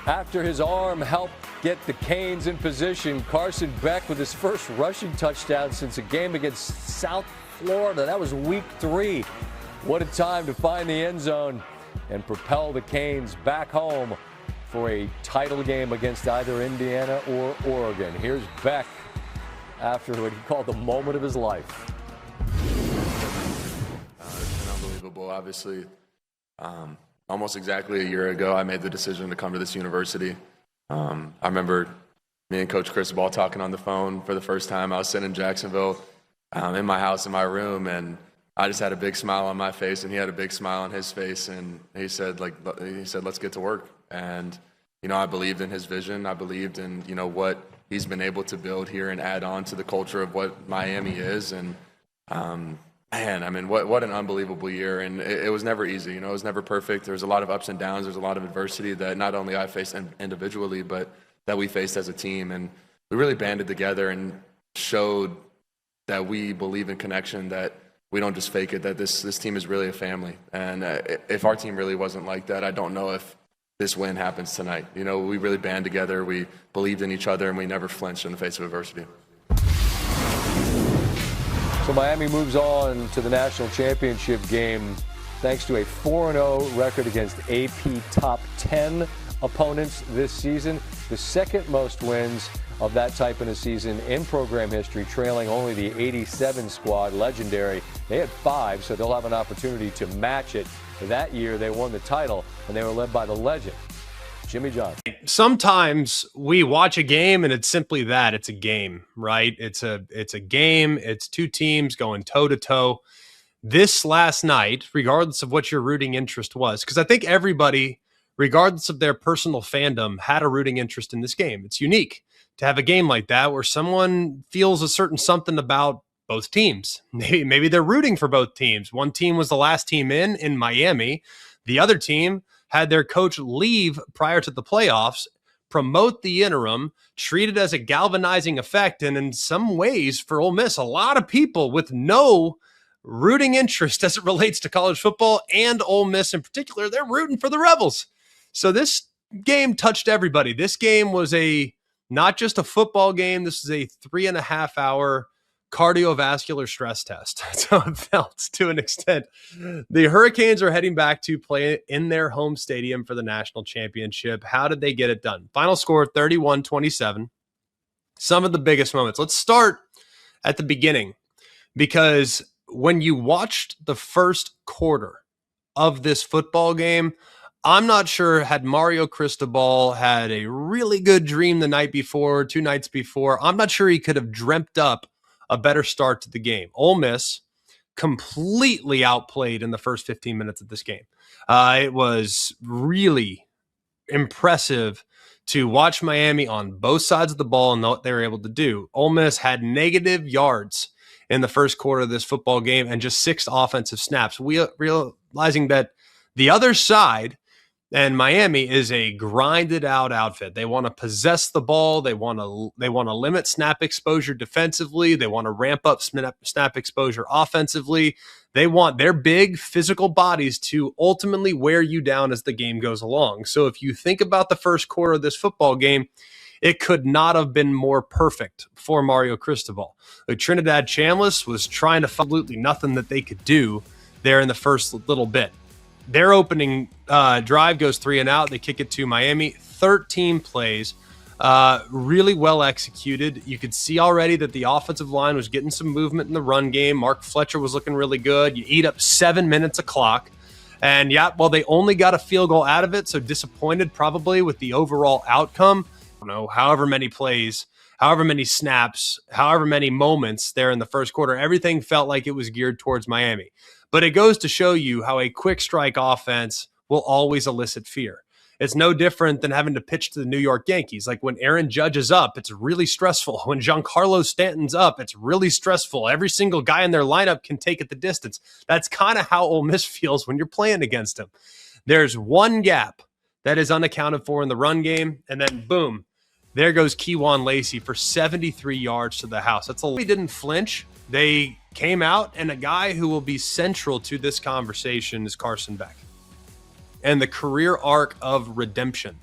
After his arm helped get the Canes in position, Carson Beck with his first rushing touchdown since a game against South Florida. That was week 3. What a time to find the end zone and propel the Canes back home for a title game against either Indiana or Oregon. Here's Beck after what he called the moment of his life. It's been unbelievable, obviously. Almost exactly a year ago, I made the decision to come to this university. I remember me and Coach Cristobal talking on the phone for the first time. I was sitting in Jacksonville in my house, in my room, and I just had a big smile on my face, and he had a big smile on his face, and he said, let's get to work. And, I believed in his vision. I believed in, what he's been able to build here and add on to the culture of what Miami is. And, what an unbelievable year. And it was never easy. It was never perfect. There was a lot of ups and downs. There's a lot of adversity that not only I faced individually, but that we faced as a team. And we really banded together and showed that we believe in connection, that we don't just fake it, that this team is really a family. And if our team really wasn't like that, I don't know if this win happens tonight. We really band together. We believed in each other, and we never flinched in the face of adversity. So Miami moves on to the national championship game thanks to a 4-0 record against AP top 10 opponents this season, the second most wins of that type in a season in program history, trailing only the 87 squad, legendary. They had 5, so they'll have an opportunity to match it. That year, they won the title, and they were led by the legend, Jimmy Johnson. Sometimes we watch a game and it's simply that. It's a game, right? It's a game. It's two teams going toe to toe. This last night, regardless of what your rooting interest was, because I think everybody, regardless of their personal fandom, had a rooting interest in this game. It's unique to have a game like that where someone feels a certain something about both teams. Maybe they're rooting for both teams. One team was the last team in Miami. The other team had their coach leave prior to the playoffs, promote the interim, treat it as a galvanizing effect, and in some ways, for Ole Miss, a lot of people with no rooting interest as it relates to college football and Ole Miss in particular, they're rooting for the Rebels. So this game touched everybody. This game was not just a football game. This is a 3.5-hour cardiovascular stress test. That's how it felt to an extent. The Hurricanes are heading back to play in their home stadium for the national championship. How did they get it done? Final score 31-27. Some of the biggest moments. Let's start at the beginning, because when you watched the first quarter of this football game, I'm not sure, had Mario Cristobal had a really good dream the night before, 2 nights before, I'm not sure he could have dreamt up a better start to the game. Ole Miss completely outplayed in the first 15 minutes of this game. It was really impressive to watch Miami on both sides of the ball and what they were able to do. Ole Miss had negative yards in the first quarter of this football game and just 6 offensive snaps. Realizing that the other side, and Miami, is a grinded out outfit. They want to possess the ball. They want to limit snap exposure defensively. They want to ramp up snap exposure offensively. They want their big physical bodies to ultimately wear you down as the game goes along. So if you think about the first quarter of this football game, it could not have been more perfect for Mario Cristobal. Trinidad Chambliss was trying to find absolutely nothing that they could do there in the first little bit. Their opening drive goes 3 and out. They kick it to Miami. 13 plays, really well executed. You could see already that the offensive line was getting some movement in the run game. Mark Fletcher was looking really good. You eat up 7 minutes of clock. And they only got a field goal out of it, so disappointed probably with the overall outcome. I don't know, however many plays, however many snaps, however many moments there in the first quarter, everything felt like it was geared towards Miami. But it goes to show you how a quick strike offense will always elicit fear. It's no different than having to pitch to the New York Yankees. Like when Aaron Judge is up, it's really stressful. When Giancarlo Stanton's up, it's really stressful. Every single guy in their lineup can take it the distance. That's kind of how Ole Miss feels when you're playing against them. There's one gap that is unaccounted for in the run game, and then boom, there goes Kewan Lacey for 73 yards to the house. They didn't flinch. They came out, and a guy who will be central to this conversation is Carson Beck and the career arc of redemption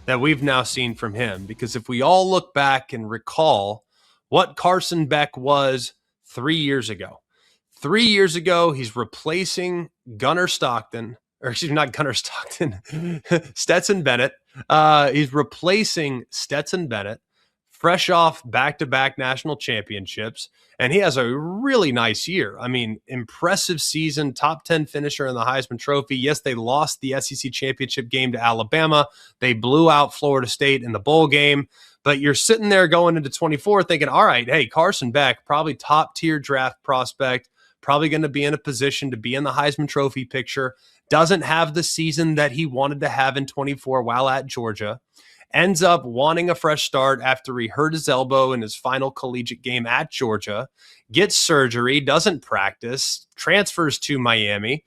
that we've now seen from him. Because if we all look back and recall what Carson Beck was 3 years ago, 3 years ago, he's replacing Gunnar Stockton, or excuse me, not Gunnar Stockton, Stetson Bennett. He's replacing Stetson Bennett, fresh off back-to-back national championships, and he has a really nice year. I mean, impressive season, top 10 finisher in the Heisman Trophy. Yes, they lost the SEC championship game to Alabama. They blew out Florida State in the bowl game. But you're sitting there going into 24 thinking, all right, hey, Carson Beck, probably top-tier draft prospect, probably going to be in a position to be in the Heisman Trophy picture, doesn't have the season that he wanted to have in 24 while at Georgia, ends up wanting a fresh start after he hurt his elbow in his final collegiate game at Georgia, gets surgery, doesn't practice, transfers to Miami,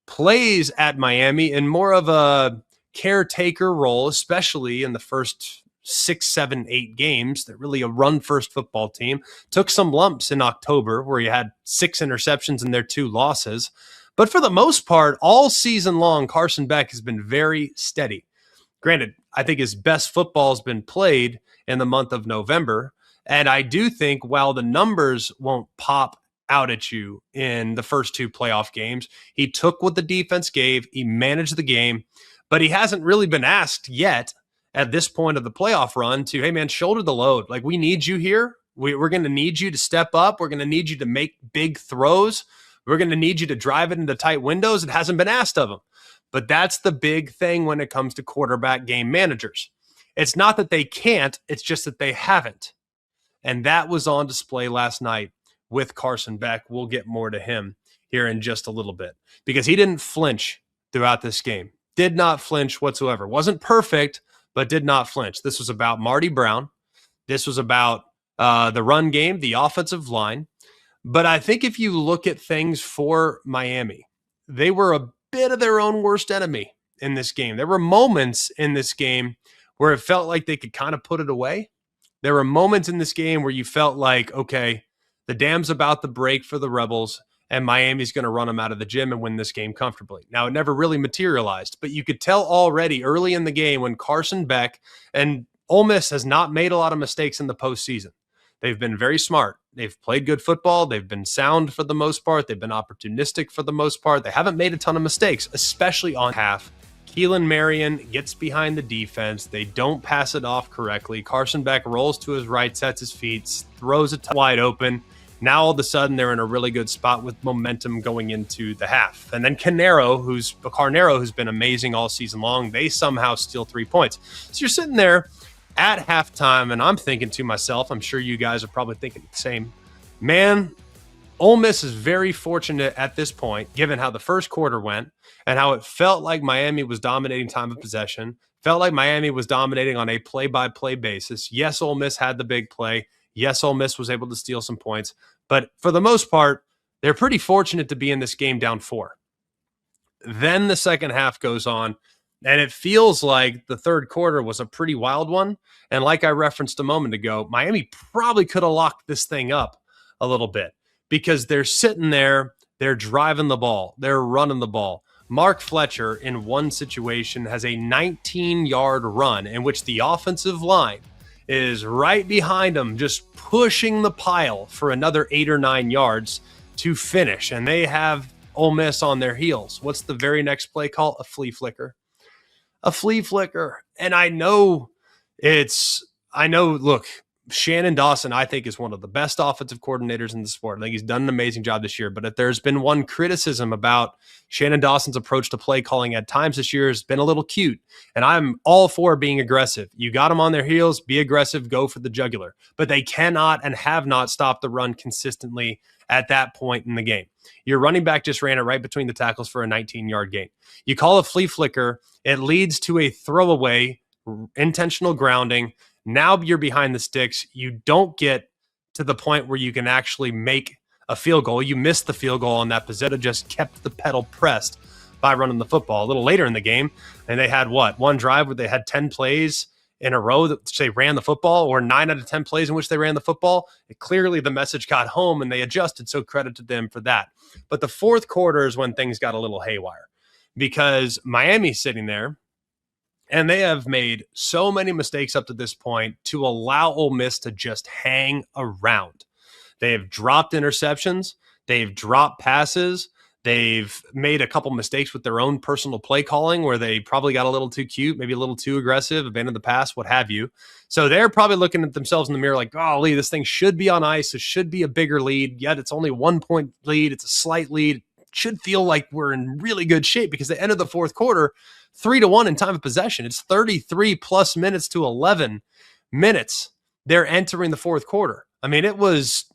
plays at Miami in more of a caretaker role, especially in the first 6, 7, 8 games. They're really a run-first football team. Took some lumps in October where he had 6 interceptions in their 2 losses. But for the most part, all season long, Carson Beck has been very steady. Granted, I think his best football has been played in the month of November. And I do think while the numbers won't pop out at you in the first 2 playoff games, he took what the defense gave, he managed the game, but he hasn't really been asked yet at this point of the playoff run to, hey man, shoulder the load. Like, we need you here. We're going to need you to step up. We're going to need you to make big throws. We're going to need you to drive it into tight windows. It hasn't been asked of him. But that's the big thing when it comes to quarterback game managers. It's not that they can't, it's just that they haven't. And that was on display last night with Carson Beck. We'll get more to him here in just a little bit because he didn't flinch throughout this game. Did not flinch whatsoever. Wasn't perfect, but did not flinch. This was about Marty Brown. This was about the run game, the offensive line. But I think if you look at things for Miami, they were a bit of their own worst enemy in this game. There were moments in this game where it felt like they could kind of put it away. There were moments in this game where you felt like, okay, the dam's about to break for the Rebels, and Miami's going to run them out of the gym and win this game comfortably. Now, it never really materialized, but you could tell already early in the game when Carson Beck, and Ole Miss has not made a lot of mistakes in the postseason. They've been very smart. They've played good football. They've been sound for the most part. They've been opportunistic for the most part. They haven't made a ton of mistakes, especially on half. Keelan Marion gets behind the defense. They don't pass it off correctly. Carson Beck rolls to his right, sets his feet, throws it wide open. Now all of a sudden they're in a really good spot with momentum going into the half. And then Carnero, who's been amazing all season long, they somehow steal 3 points. So you're sitting there at halftime, and I'm thinking to myself, I'm sure you guys are probably thinking the same, man, Ole Miss is very fortunate at this point, given how the first quarter went and how it felt like Miami was dominating time of possession, felt like Miami was dominating on a play-by-play basis. Yes, Ole Miss had the big play. Yes, Ole Miss was able to steal some points. But for the most part, they're pretty fortunate to be in this game down 4. Then the second half goes on, and it feels like the third quarter was a pretty wild one. And like I referenced a moment ago, Miami probably could have locked this thing up a little bit because they're sitting there, they're driving the ball, they're running the ball. Mark Fletcher, in one situation, has a 19-yard run in which the offensive line is right behind him, just pushing the pile for another 8 or 9 yards to finish. And they have Ole Miss on their heels. What's the very next play call? A flea flicker. A flea flicker. And look, Shannon Dawson, I think, is one of the best offensive coordinators in the sport. I think he's done an amazing job this year. But if there's been one criticism about Shannon Dawson's approach to play calling at times this year, has been a little cute. And I'm all for being aggressive. You got them on their heels, be aggressive, go for the jugular. But they cannot and have not stopped the run consistently at that point in the game. Your running back just ran it right between the tackles for a 19-yard gain. You call a flea flicker, it leads to a throwaway, intentional grounding. Now you're behind the sticks. You don't get to the point where you can actually make a field goal. You missed the field goal on that. Pizzetta just kept the pedal pressed by running the football. A little later in the game, and they had one drive where they had 10 plays in a row that they ran the football, or 9 out of 10 plays in which they ran the football. Clearly the message got home and they adjusted, so credit to them for that. But the fourth quarter is when things got a little haywire because Miami's sitting there And they have made so many mistakes up to this point to allow Ole Miss to just hang around. They have dropped interceptions. They've dropped passes. They've made a couple mistakes with their own personal play calling where they probably got a little too cute, maybe a little too aggressive, abandoned the pass, what have you. So they're probably looking at themselves in the mirror like, golly, this thing should be on ice. It should be a bigger lead. Yet it's only 1 point lead. It's a slight lead. It should feel like we're in really good shape because they entered the fourth quarter 3-1 in time of possession. It's 33 plus minutes to 11 minutes. They're entering the fourth quarter. I mean, it was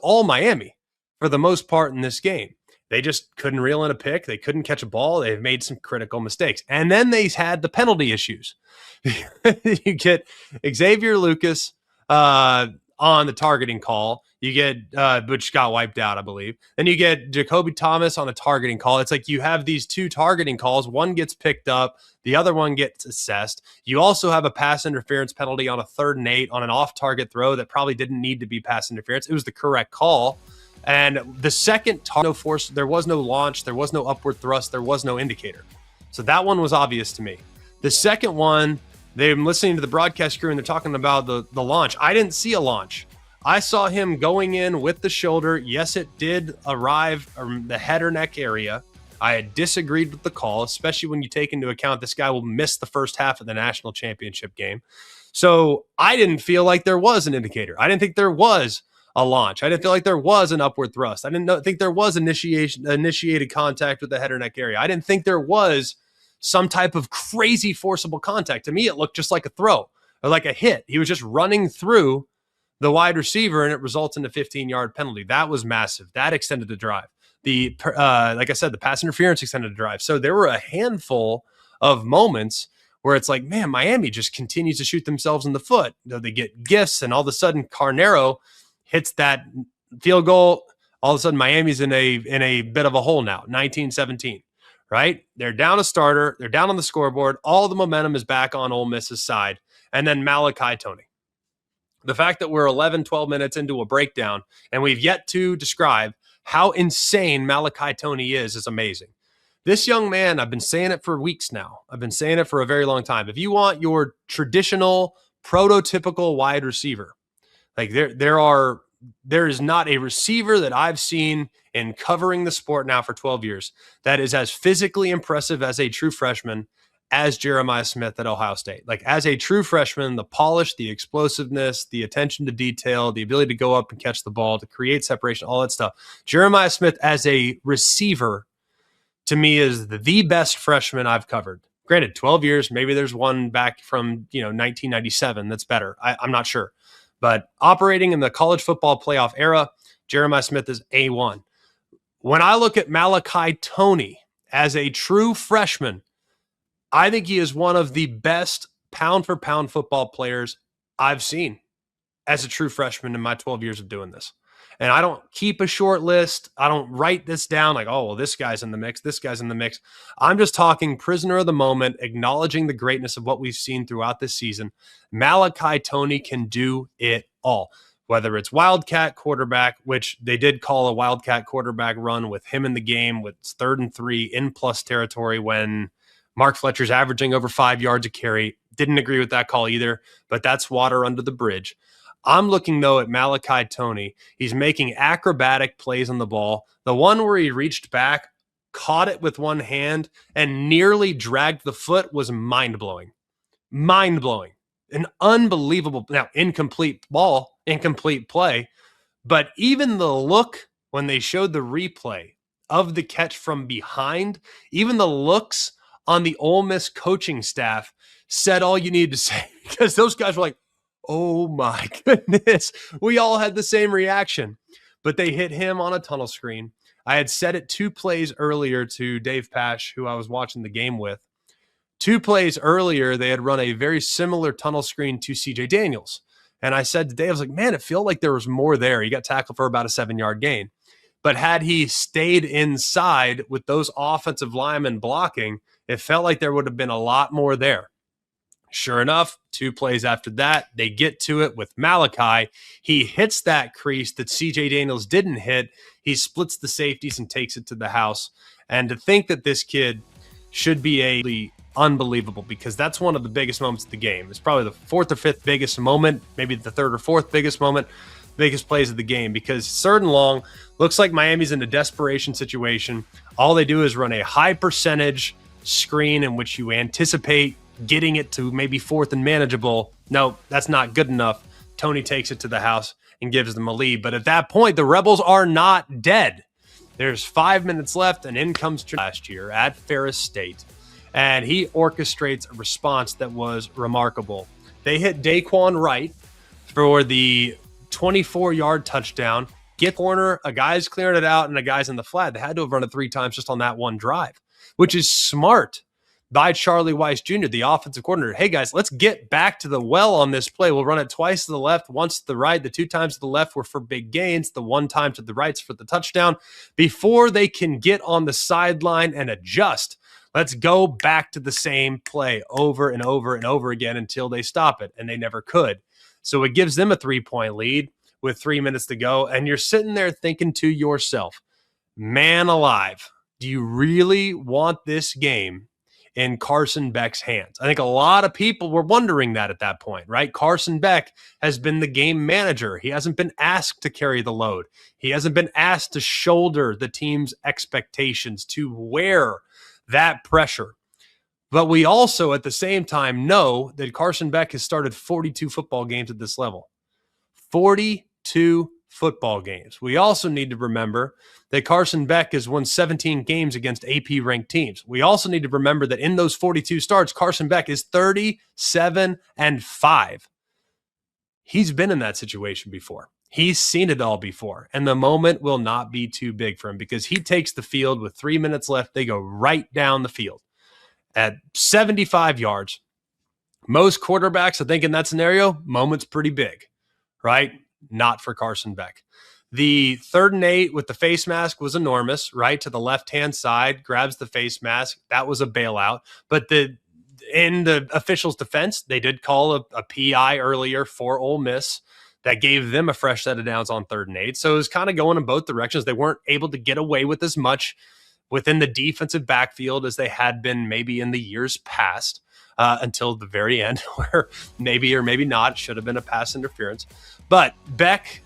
all Miami for the most part in this game. They just couldn't reel in a pick. They couldn't catch a ball. They've made some critical mistakes. And then they had the penalty issues. You get Xavier Lucas on the targeting call. You get, which got wiped out, I believe. Then you get Jacoby Thomas on a targeting call. It's like you have these two targeting calls. One gets picked up. The other one gets assessed. You also have a pass interference penalty on a 3rd and 8 on an off-target throw that probably didn't need to be pass interference. It was the correct call. And the second no force, there was no launch, there was no upward thrust, there was no indicator. So that one was obvious to me. The second one, they're listening to the broadcast crew and they're talking about the launch. I didn't see a launch. I saw him going in with the shoulder. Yes, it did arrive the head or neck area. I had disagreed with the call, especially when you take into account this guy will miss the first half of the national championship game. So I didn't feel like there was an indicator. I didn't think there was a launch. I didn't feel like there was an upward thrust. I didn't think there was initiated contact with the head or neck area. I didn't think there was some type of crazy forcible contact. To me, it looked just like a throw or like a hit. He was just running through the wide receiver and it results in a 15-yard penalty. That was massive. That extended the drive. Like I said, the pass interference extended the drive. So there were a handful of moments where it's like, man, Miami just continues to shoot themselves in the foot. They get gifts and all of a sudden Carnero hits that field goal. All of a sudden, Miami's in a bit of a hole now, 19-17, right? They're down a starter. They're down on the scoreboard. All the momentum is back on Ole Miss's side. And then Malachi Toney. The fact that we're 11, 12 minutes into a breakdown and we've yet to describe how insane Malachi Toney is amazing. This young man, I've been saying it for weeks now. I've been saying it for a very long time. If you want your traditional, prototypical wide receiver, like there is not a receiver that I've seen in covering the sport now for 12 years that is as physically impressive as a true freshman as Jeremiah Smith at Ohio State. Like as a true freshman, the polish, the explosiveness, the attention to detail, the ability to go up and catch the ball, to create separation, all that stuff. Jeremiah Smith as a receiver to me is the best freshman I've covered. Granted, 12 years, maybe there's one back from 1997 that's better. I'm not sure. But operating in the college football playoff era, Jeremiah Smith is A1. When I look at Malachi Toney as a true freshman, I think he is one of the best pound-for-pound football players I've seen as a true freshman in my 12 years of doing this. And I don't keep a short list. I don't write this down like, oh, well, this guy's in the mix. This guy's in the mix. I'm just talking prisoner of the moment, acknowledging the greatness of what we've seen throughout this season. Malachi Toney can do it all, whether it's Wildcat quarterback, which they did call a Wildcat quarterback run with him in the game with 3rd and 3 in plus territory when Mark Fletcher's averaging over 5 yards a carry. Didn't agree with that call either, but that's water under the bridge. I'm looking, though, at Malachi Toney. He's making acrobatic plays on the ball. The one where he reached back, caught it with one hand, and nearly dragged the foot was mind-blowing. Mind-blowing. An unbelievable, now, incomplete ball, incomplete play. But even the look when they showed the replay of the catch from behind, even the looks on the Ole Miss coaching staff said all you needed to say. Because those guys were like, oh my goodness. We all had the same reaction, but they hit him on a tunnel screen. I had said it 2 plays earlier to Dave Pash, who I was watching the game with. 2 plays earlier, they had run a very similar tunnel screen to CJ Daniels. And I said to Dave, I was like, man, it felt like there was more there. He got tackled for about a 7-yard gain. But had he stayed inside with those offensive linemen blocking, it felt like there would have been a lot more there. Sure enough, 2 plays after that, they get to it with Malachi. He hits that crease that CJ Daniels didn't hit. He splits the safeties and takes it to the house. And to think that this kid should be a unbelievable, because that's one of the biggest moments of the game. It's probably the fourth or fifth biggest moment, maybe the third or fourth biggest moment, biggest plays of the game, because third and long, looks like Miami's in a desperation situation. All they do is run a high percentage screen in which you anticipate getting it to maybe fourth and manageable. No, that's not good enough. Tony takes it to the house and gives them a lead. But at that point, the Rebels are not dead. There's 5 minutes left, and in comes last year at Ferris State. And he orchestrates a response that was remarkable. They hit Daquan Wright for the 24-yard touchdown. Get corner, a guy's clearing it out, and a guy's in the flat. They had to have run it 3 times just on that one drive, which is smart by Charlie Weiss Jr., the offensive coordinator. Hey, guys, let's get back to the well on this play. We'll run it twice to the left, once to the right. The 2 times to the left were for big gains. The 1 time to the right's for the touchdown. Before they can get on the sideline and adjust, let's go back to the same play over and over and over again until they stop it, and they never could. So it gives them a 3-point lead with 3 minutes to go, and you're sitting there thinking to yourself, man alive, do you really want this game in Carson Beck's hands? I think a lot of people were wondering that at that point, right? Carson Beck has been the game manager. He hasn't been asked to carry the load. He hasn't been asked to shoulder the team's expectations, to wear that pressure. But we also, at the same time, know that Carson Beck has started 42 football games at this level. 42 football games. We also need to remember that Carson Beck has won 17 games against AP-ranked teams. We also need to remember that in those 42 starts, Carson Beck is 37-5. He's been in that situation before. He's seen it all before, and the moment will not be too big for him, because he takes the field with 3 minutes left. They go right down the field at 75 yards. Most quarterbacks, I think in that scenario, moment's pretty big, right? Not for Carson Beck. The 3rd and 8 with the face mask was enormous, right? To the left-hand side, grabs the face mask. That was a bailout. But in the officials' defense, they did call a PI earlier for Ole Miss that gave them a fresh set of downs on 3rd and 8. So it was kind of going in both directions. They weren't able to get away with as much within the defensive backfield as they had been maybe in the years past, until the very end, where maybe or maybe not, it should have been a pass interference. But Beck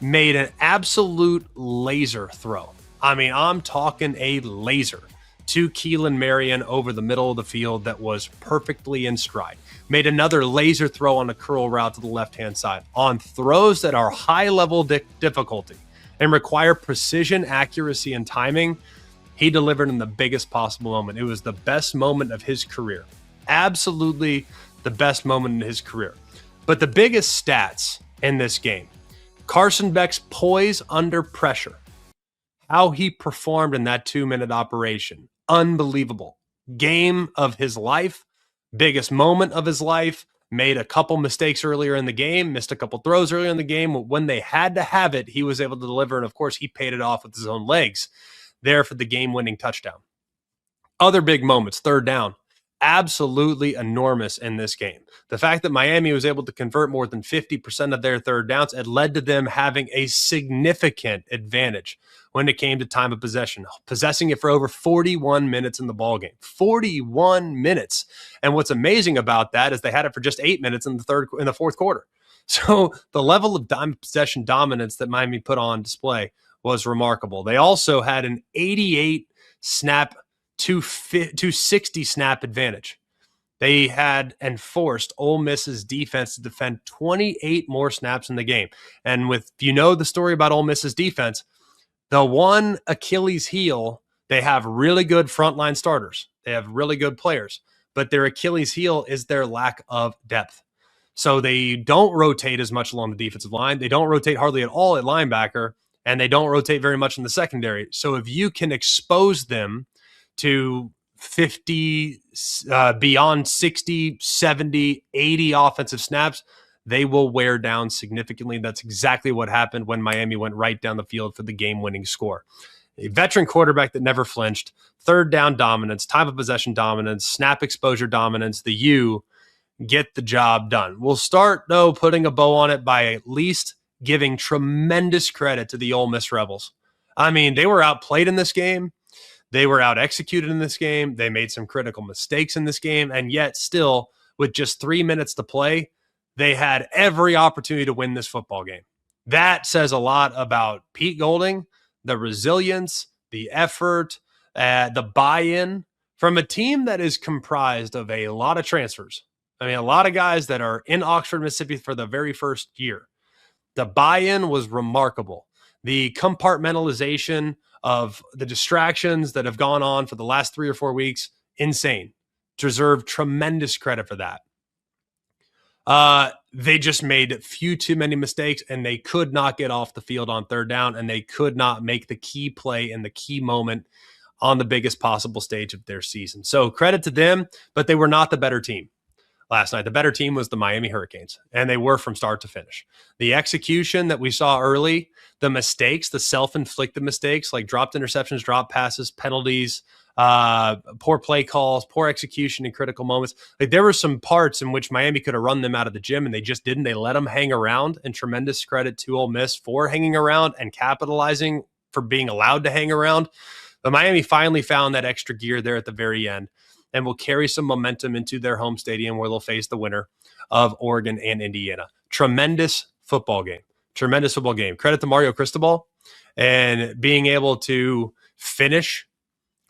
made an absolute laser throw. I mean, I'm talking a laser to Keelan Marion over the middle of the field that was perfectly in stride. Made another laser throw on a curl route to the left-hand side. On throws that are high-level difficulty and require precision, accuracy, and timing, he delivered in the biggest possible moment. It was the best moment of his career. Absolutely the best moment in his career. But the biggest stats in this game, Carson Beck's poise under pressure, how he performed in that 2-minute operation, unbelievable. Game of his life, biggest moment of his life, made a couple mistakes earlier in the game, missed a couple throws earlier in the game. When they had to have it, he was able to deliver, and of course, he paid it off with his own legs there for the game-winning touchdown. Other big moments, 3rd down, absolutely enormous in this game. The fact that Miami was able to convert more than 50% of their 3rd downs, it led to them having a significant advantage when it came to time of possession, possessing it for over 41 minutes in the ballgame. 41 minutes. And what's amazing about that is they had it for just 8 minutes in the 4th quarter. So the level of time possession dominance that Miami put on display was remarkable. They also had an 88 snap to 60 snap advantage. They had enforced Ole Miss's defense to defend 28 more snaps in the game. And if you know the story about Ole Miss's defense, the one Achilles heel, they have really good frontline starters. They have really good players, but their Achilles heel is their lack of depth. So they don't rotate as much along the defensive line. They don't rotate hardly at all at linebacker, and they don't rotate very much in the secondary. So if you can expose them to 50, beyond 60, 70, 80 offensive snaps, they will wear down significantly. That's exactly what happened when Miami went right down the field for the game-winning score. A veteran quarterback that never flinched, 3rd down dominance, time of possession dominance, snap exposure dominance, the U, get the job done. We'll start, though, putting a bow on it by at least giving tremendous credit to the Ole Miss Rebels. I mean, they were outplayed in this game. They were out executed in this game. They made some critical mistakes in this game. And yet still, with just 3 minutes to play, they had every opportunity to win this football game. That says a lot about Pete Golding, the resilience, the effort, the buy-in from a team that is comprised of a lot of transfers. I mean, a lot of guys that are in Oxford, Mississippi for the very first year. The buy-in was remarkable. The compartmentalization of the distractions that have gone on for the last 3 or 4 weeks, insane. Deserve tremendous credit for that. They just made few too many mistakes, and they could not get off the field on third down, and they could not make the key play in the key moment on the biggest possible stage of their season. So credit to them, but they were not the better team last night. The better team was the Miami Hurricanes, and they were from start to finish. The execution that we saw early, the mistakes, the self-inflicted mistakes, like dropped interceptions, dropped passes, penalties, poor play calls, poor execution in critical moments. Like, there were some parts in which Miami could have run them out of the gym, and they just didn't. They let them hang around, and tremendous credit to Ole Miss for hanging around and capitalizing for being allowed to hang around. But Miami finally found that extra gear there at the very end, and will carry some momentum into their home stadium where they'll face the winner of Oregon and Indiana. Tremendous football game. Tremendous football game. Credit to Mario Cristobal and being able to finish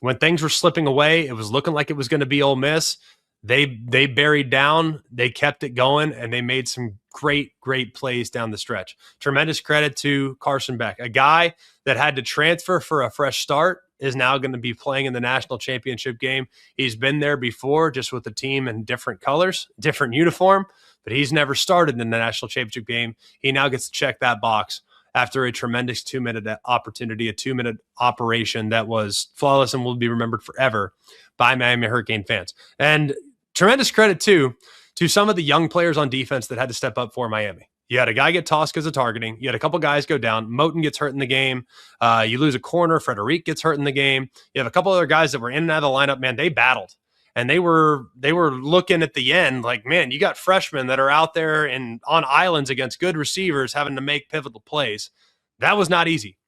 when things were slipping away. It was looking like it was going to be Ole Miss. They buried down, they kept it going, and they made some great plays down the stretch. Tremendous credit to Carson Beck, a guy that had to transfer for a fresh start, is now going to be playing in the national championship game. He's been there before, just with the team in different colors, different uniform, but he's never started in the national championship game. He now gets to check that box after a tremendous 2-minute opportunity, a 2-minute operation that was flawless and will be remembered forever by Miami Hurricane fans. And tremendous credit, too, to some of the young players on defense that had to step up for Miami. You had a guy get tossed because of targeting. You had a couple guys go down. Moten gets hurt in the game. You lose a corner. Frederic gets hurt in the game. You have a couple other guys that were in and out of the lineup. Man, they battled. And they were looking at the end like, man, you got freshmen that are out there and on islands against good receivers having to make pivotal plays. That was not easy.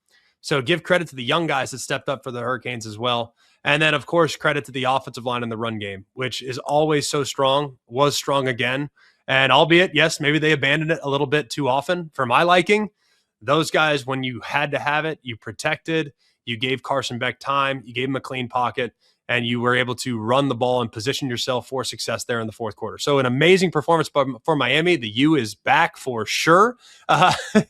So give credit to the young guys that stepped up for the Hurricanes as well. And then, of course, credit to the offensive line in the run game, which is always so strong, was strong again. And albeit, yes, maybe they abandoned it a little bit too often for my liking. Those guys, when you had to have it, you protected, you gave Carson Beck time, you gave him a clean pocket, and you were able to run the ball and position yourself for success there in the fourth quarter. So an amazing performance for Miami. The U is back for sure.